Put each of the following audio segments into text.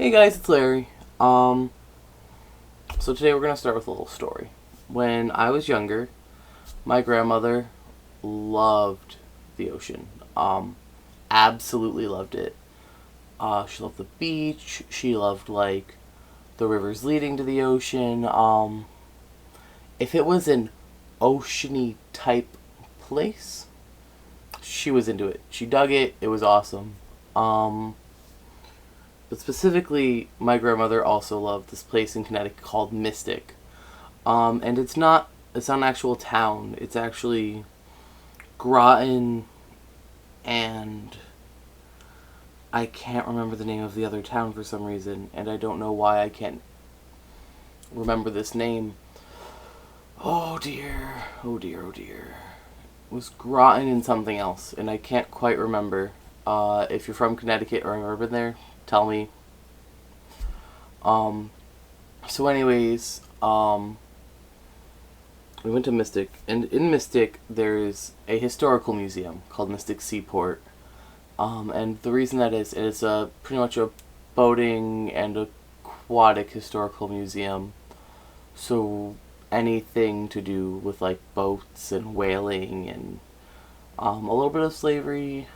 Hey guys, it's Larry. So today we're gonna start with a little story. When I was younger, my grandmother loved the ocean. Absolutely loved it. She loved the beach. She loved the rivers leading to the ocean. If it was an oceany type place, she was into it. She dug it. It was awesome. But specifically, my grandmother also loved this place in Connecticut called Mystic. And it's not an actual town. It's actually Groton, and I can't remember the name of the other town for some reason, and I don't know why I can't remember this name. Oh dear, oh dear, oh dear. It was Groton and something else, and I can't quite remember. If you're from Connecticut or have ever been there, tell me. Um, so anyways, we went to Mystic, and in Mystic there's a historical museum called Mystic Seaport. And the reason that is, it is pretty much a boating and aquatic historical museum. So anything to do with boats and whaling and a little bit of slavery,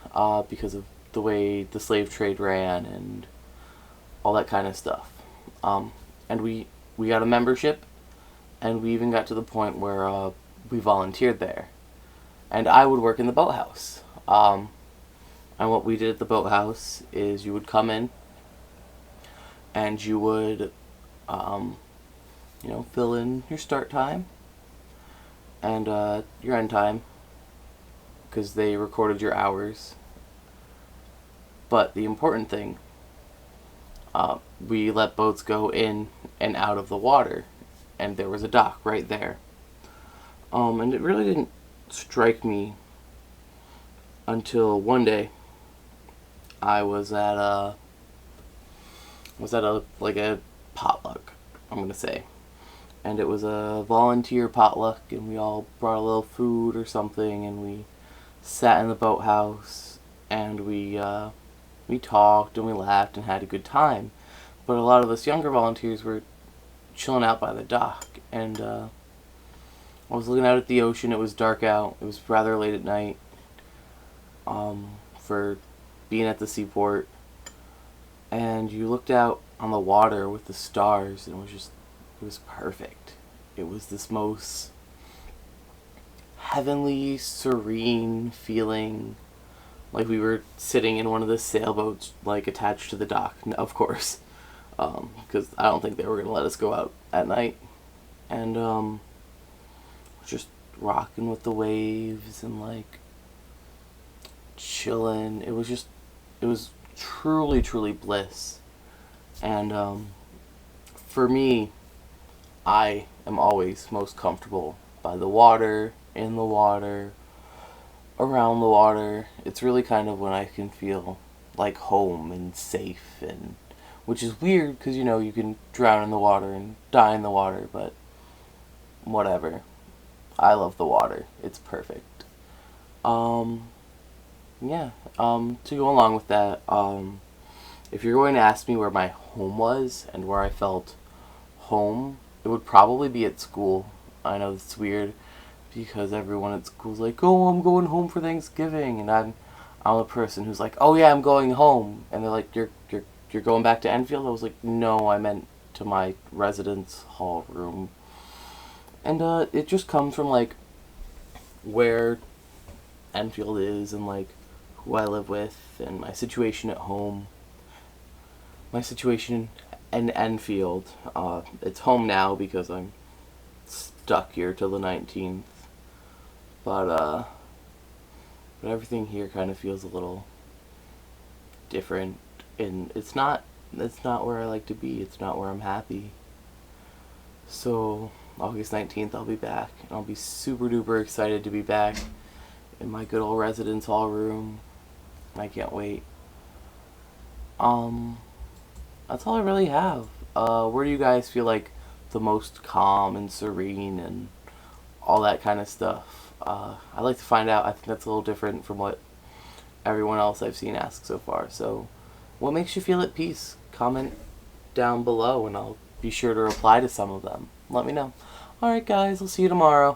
because of the way the slave trade ran and all that kind of stuff. And we got a membership, and we even got to the point where we volunteered there. And I would work in the boathouse. And what we did at the boathouse is you would come in and you would, fill in your start time and your end time, because they recorded your hours. But the important thing, we let boats go in and out of the water, and there was a dock right there. And it really didn't strike me until one day I was at a a potluck, I'm gonna say, and it was a volunteer potluck, and we all brought a little food or something, and we sat in the boathouse, and we talked and we laughed and had a good time. But a lot of us younger volunteers were chilling out by the dock, and I was looking out at the ocean. It was dark out. It was rather late at night, for being at the seaport, and you looked out on the water with the stars, and it was perfect. It was this most heavenly, serene feeling, like we were sitting in one of the sailboats, attached to the dock, of course, because I don't think they were going to let us go out at night. And just rocking with the waves and chilling. It was truly, truly bliss. And for me, I am always most comfortable by the water, in the water, around the water. It's really kind of when I can feel like home and safe, and which is weird because you can drown in the water and die in the water, but whatever. I love the water. It's perfect. Yeah. To go along with that, if you're going to ask me where my home was and where I felt home, it would probably be at school. I know it's weird because everyone at school's like, "Oh, I'm going home for Thanksgiving," and I'm the person who's like, "Oh yeah, I'm going home," and they're like, "You're going back to Enfield?" I was like, "No, I meant to my residence hall room," and it just comes from where Enfield is, and who I live with, and my situation at home. My situation in Enfield. It's home now because I'm stuck here till the 19th. But everything here kind of feels a little different, and it's not where I like to be. It's not where I'm happy. So August 19th I'll be back, and I'll be super duper excited to be back in my good old residence hall room. I can't wait. That's all I really have. Where do you guys feel the most calm and serene and all that kind of stuff? I'd like to find out. I think that's a little different from what everyone else I've seen ask so far. So, what makes you feel at peace? Comment down below and I'll be sure to reply to some of them. Let me know. Alright guys, I'll see you tomorrow.